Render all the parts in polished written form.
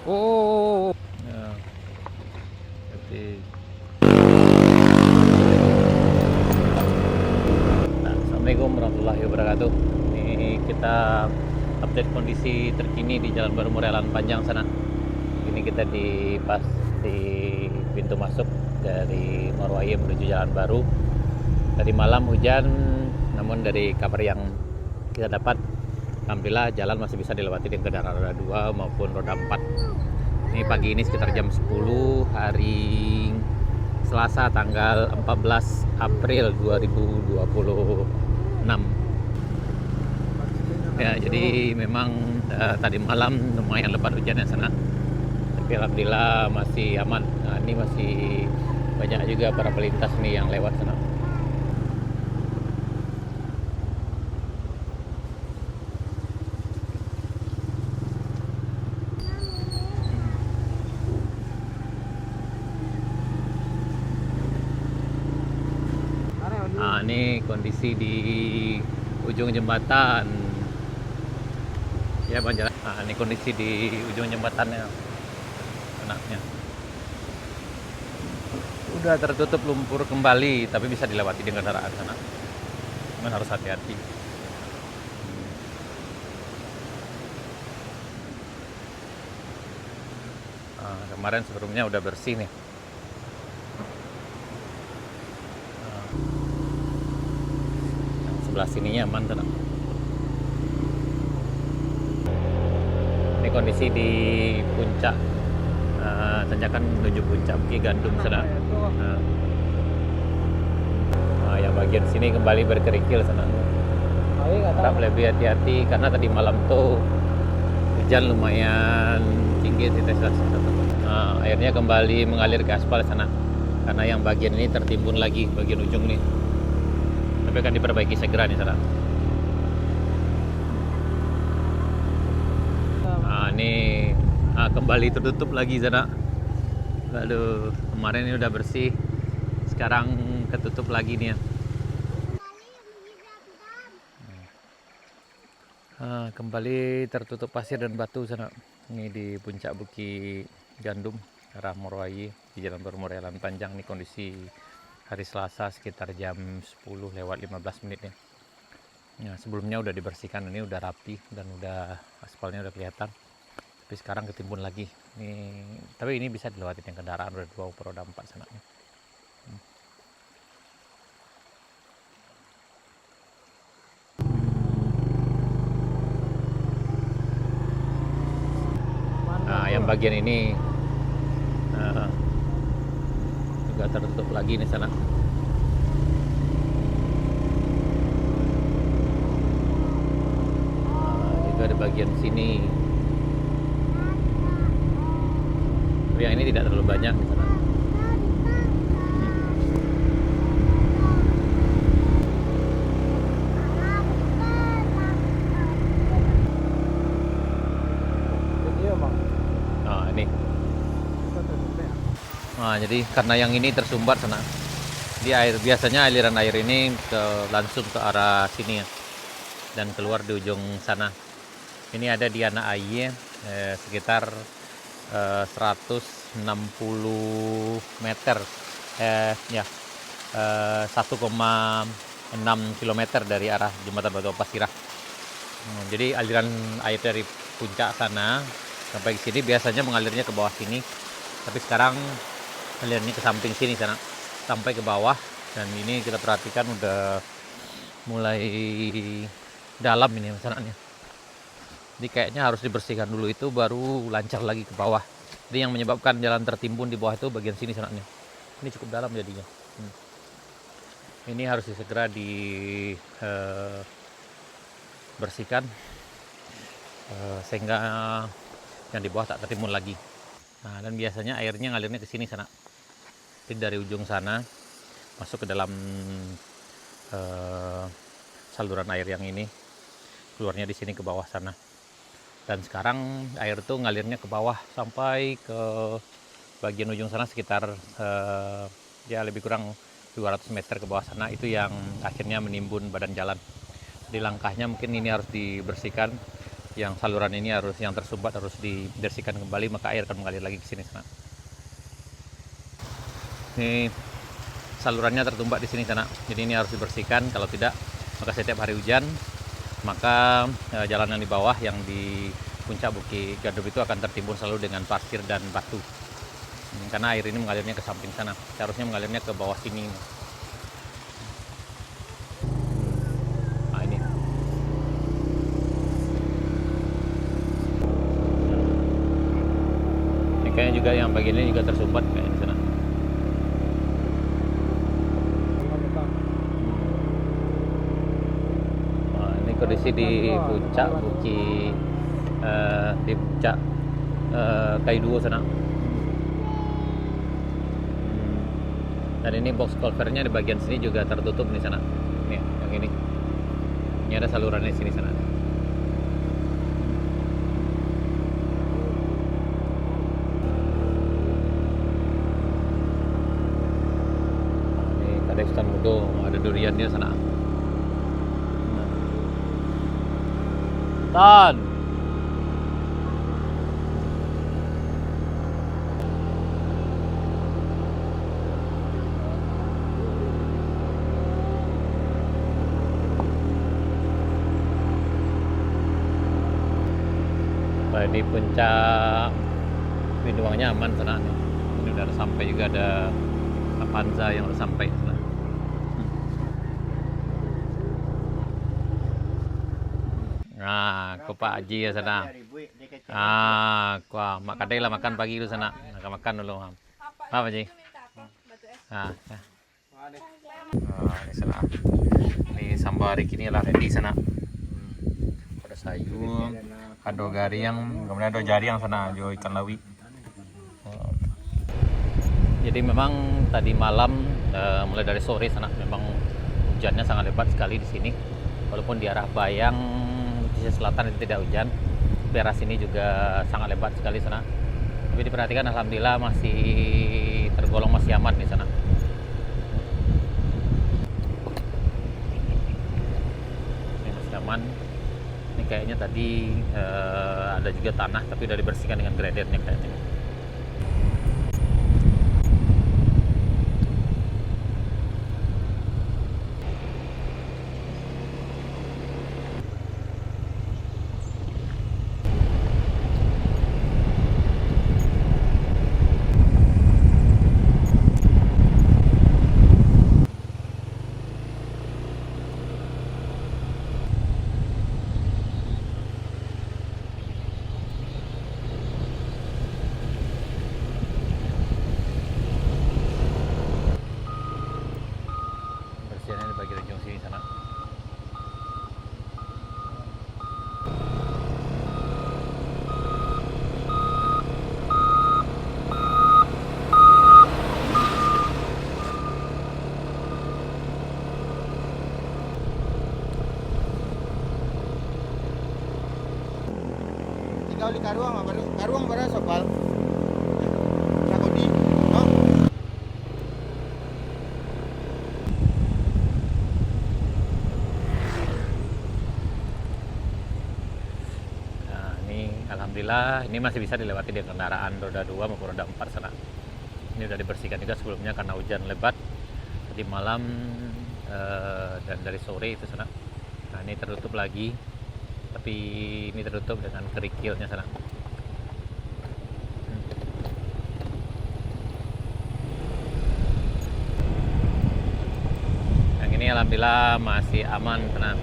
Oh, ya, berarti. Nah, Assalamualaikum warahmatullahi wabarakatuh. Ini kita update kondisi terkini di Jalan Baru Morelan Panjang sana. Ini kita di pintu masuk dari Morwaya menuju Jalan Baru. Tadi malam hujan, namun dari kabar yang kita dapat, alhamdulillah jalan masih bisa dilewati dengan kendaraan roda 2 maupun roda 4. Ini pagi ini sekitar jam 10 hari Selasa tanggal 14 April 2026. Ya, jadi memang tadi malam lumayan lebat hujannya sana. Tapi alhamdulillah masih aman. Nah, ini masih banyak juga para pelintas nih yang lewat sana. Nah, ini kondisi di ujung jembatan. Ya, Bang, jalan. Nah, ini kondisi di ujung jembatannya. Enaknya. Udah tertutup lumpur kembali, tapi bisa dilewati dengan kendaraan sana. Cuman harus hati-hati. Nah, kemarin sebelumnya udah bersih nih. Nah, yang sebelah sininya aman tenang. Ini kondisi di puncak tanjakan menuju puncak Bukit Gandum sana. Nah, yang bagian sini kembali berkerikil sana. Harap lebih hati-hati karena tadi malam tuh hujan lumayan tinggi intensitas. Nah, airnya kembali mengalir ke aspal sana karena yang bagian ini tertimbun lagi bagian ujung nih, tapi akan diperbaiki segera nih sana. Nah, ini kembali tertutup lagi sana. Aduh, kemarin ini udah bersih, sekarang ketutup lagi nih ya. Kembali tertutup pasir dan batu sana. Ini di puncak Bukit Gandum arah Morwaya di Jalan Baru Morelan Panjang. Nih kondisi hari Selasa sekitar jam 10 lewat 15 menit ya. Nah, sebelumnya udah dibersihkan, ini udah rapi dan udah aspalnya udah kelihatan. Tapi sekarang ketimbun lagi. Tapi ini bisa dilewati dengan kendaraan roda 2 atau roda 4 sana. Nah, yang bagian ini juga tertutup lagi nih sana. Juga di bagian sini. Tapi yang ini tidak terlalu banyak di sana. Nah, ini. Nah, jadi karena yang ini tersumbat sana. Di air biasanya aliran air ini langsung ke arah sini ya, dan keluar di ujung sana. Ini ada di anak air sekitar 160 meter, ya 1,6 kilometer dari arah jembatan Batu Pasirah. Jadi aliran air dari puncak sana sampai ke sini biasanya mengalirnya ke bawah sini, tapi sekarang alirnya ke samping sini sana sampai ke bawah, dan ini kita perhatikan udah mulai dalam ini masalahnya. Jadi kayaknya harus dibersihkan dulu itu baru lancar lagi ke bawah. Jadi yang menyebabkan jalan tertimbun di bawah itu bagian sini sana. Ini cukup dalam jadinya. Ini harus segera dibersihkan sehingga yang di bawah tak tertimbun lagi. Nah, dan biasanya airnya ngalirnya ke sini sana. Jadi dari ujung sana masuk ke dalam saluran air yang ini, keluarnya di sini ke bawah sana. Dan sekarang air itu ngalirnya ke bawah sampai ke bagian ujung sana sekitar ya lebih kurang 200 meter ke bawah sana, itu yang akhirnya menimbun badan jalan. Jadi langkahnya mungkin ini harus dibersihkan yang saluran ini harus, yang tersumbat harus dibersihkan kembali, maka air akan mengalir lagi ke sini sana. Ini salurannya tertumbat di sini sana, jadi ini harus dibersihkan. Kalau tidak, maka setiap hari hujan, maka jalanan di bawah yang di puncak Bukit Gaduh itu akan tertimbun selalu dengan pasir dan batu. Karena air ini mengalirnya ke samping sana, seharusnya mengalirnya ke bawah sini. Nah ini. Ini kayaknya juga yang bagian ini juga tersumbat kayak di sana. Nah, ini kondisi di puncak Bukit di puncak Kaiduo sana. Dan ini box culvertnya di bagian sini juga tertutup di sana. Nih, yang ini. Ini ada salurannya di sini sana. Ini ada hutan mudo, ada duriannya sana. Tan. Di puncak Binduangnya aman sana nih. Ini udah sampai, juga ada Avanza yang udah sampai sana. Nah, ke Pak Haji ya sana. Wah, mak kadai lah makan pagi dulu sana. Makan dulu. Apa Pak Haji? Nah, ya. Ini sana. Ini sambal ini lah ready sana. Ada sayur, ada gariang, kemudian ada jariang sana, jo ikan lawi. Jadi memang tadi malam mulai dari sore sana memang hujannya sangat lebat sekali di sini. Walaupun di arah Bayang di sisi selatan itu tidak hujan, tapi arah sini juga sangat lebat sekali sana. Tapi diperhatikan alhamdulillah masih tergolong masih aman di sana. Ini masih aman. Ini kayaknya tadi ada juga tanah tapi udah dibersihkan dengan gradernya kayaknya. Bersihannya di bagian ujung sini sana. Ikaw li karuang bara sopal. Sakodi, no? Nah, ini alhamdulillah ini masih bisa dilewati dengan kendaraan roda 2 maupun roda 4 sana. Ini udah dibersihkan juga sebelumnya karena hujan lebat tadi malam dan dari sore itu sana. Nah, ini tertutup lagi. Tapi ini tertutup dengan kerikilnya sana. Yang ini alhamdulillah masih aman, tenang.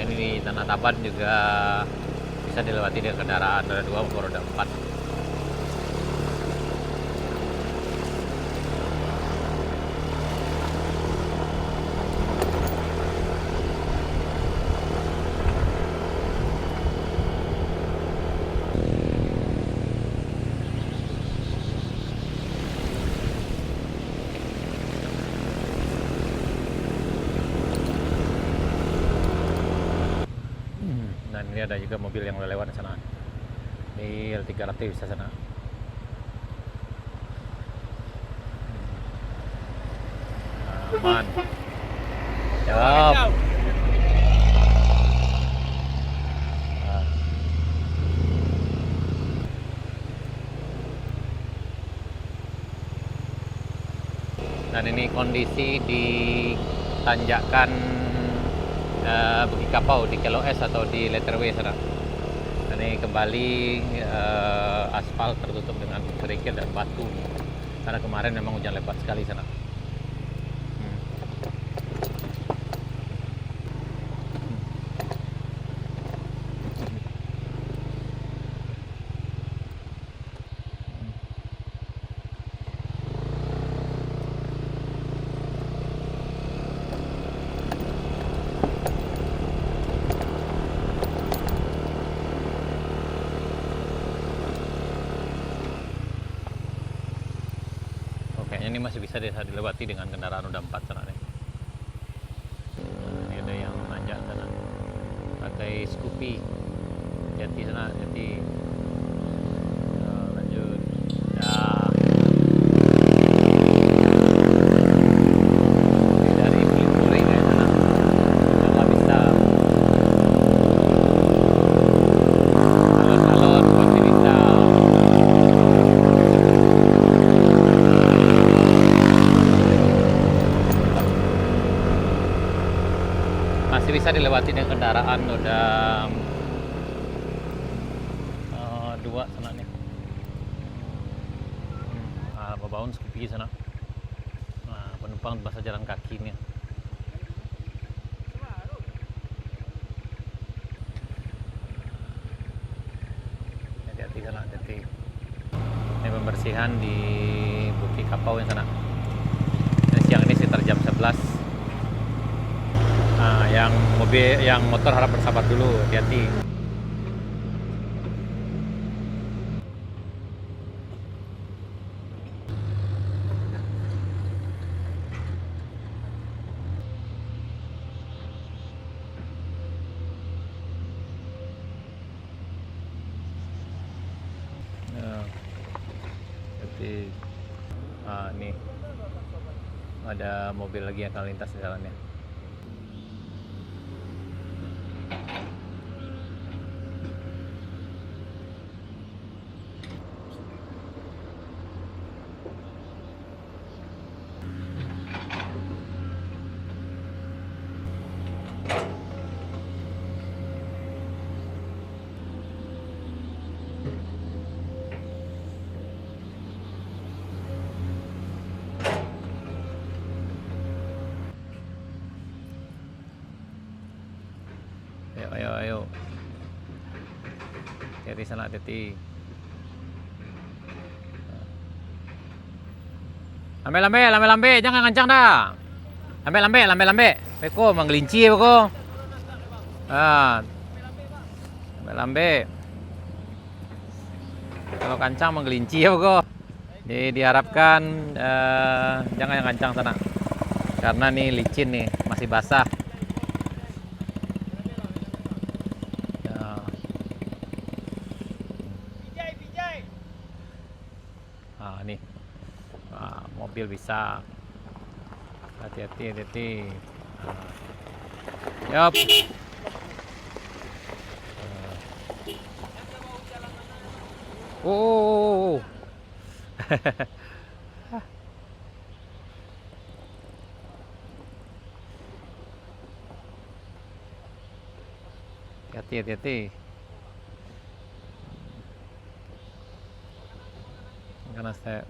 Ini di Tanah Taban juga bisa dilewati dengan kendaraan roda 2 maupun roda 4. Ini ada juga mobil yang udah lewat di sana. Ini L300 bisa sana. Aman. Siap. Dan ini kondisi di tanjakan Bukit Kapau di Kelo S atau di Letterway sana. Dan ini kembali aspal tertutup dengan kerikil dan batu karena kemarin memang hujan lebat sekali sana. Kayaknya ini masih bisa dilewati dengan kendaraan roda 4 sana nih. Ini ada yang nanjak sana pakai Scoopy. Hati sana, hati. Lanjut. Ini dari Puri kayak sana. Coba bisa. Alon-alon masih bisa. Masih bisa dilewati dengan kendaraan roda 2 sana nih. Babaun Scoopy sana. Penumpang basah jalan kaki nih. Hati-hati sana, hati-hati. Ini pembersihan di Bukit Kapau yang sana. Dan siang ini sekitar jam 11. Yang mobil, yang motor harap bersabar dulu, hati-hati. Jadi, ini ada mobil lagi yang akan lintas di jalannya. Ayo. Hati-hati sana, hati-hati. Lambe, jangan kencang dah. Lambe. Beko, menggelinci beko. Lambe. Kalau kancang menggelinci ya beko. Jadi diharapkan jangan yang kancang sana. Karena nih licin nih, masih basah. Nih mobil bisa, hati-hati. Yup. Oh. Hati-hati. Karena saya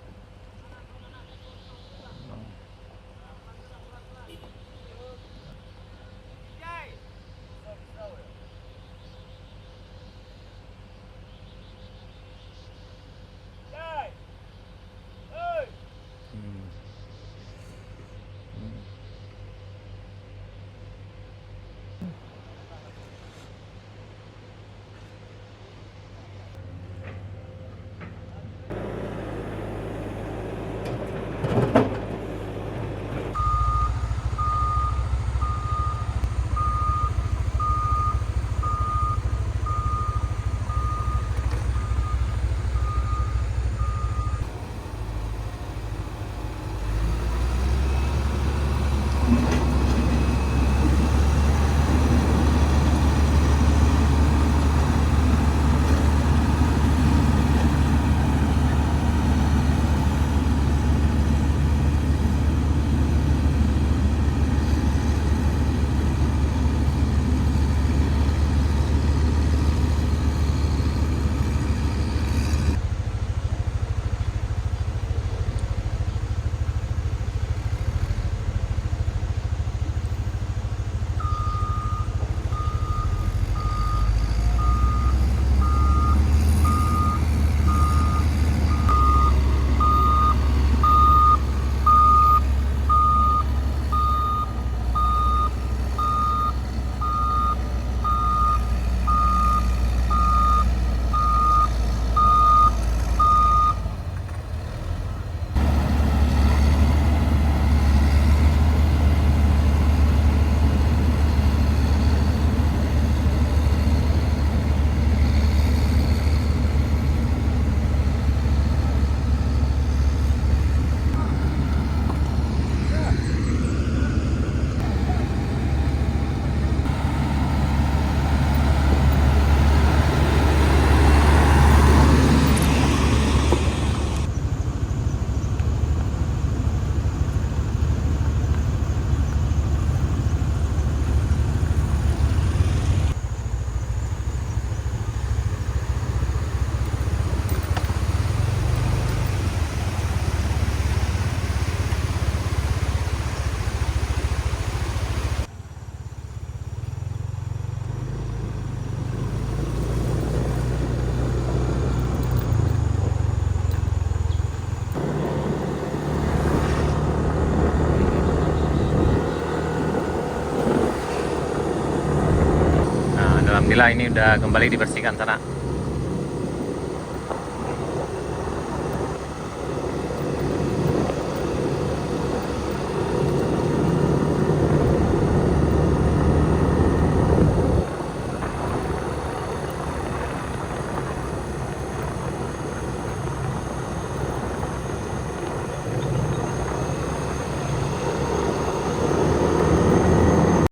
Alhamdulillah ini udah kembali dibersihkan sana.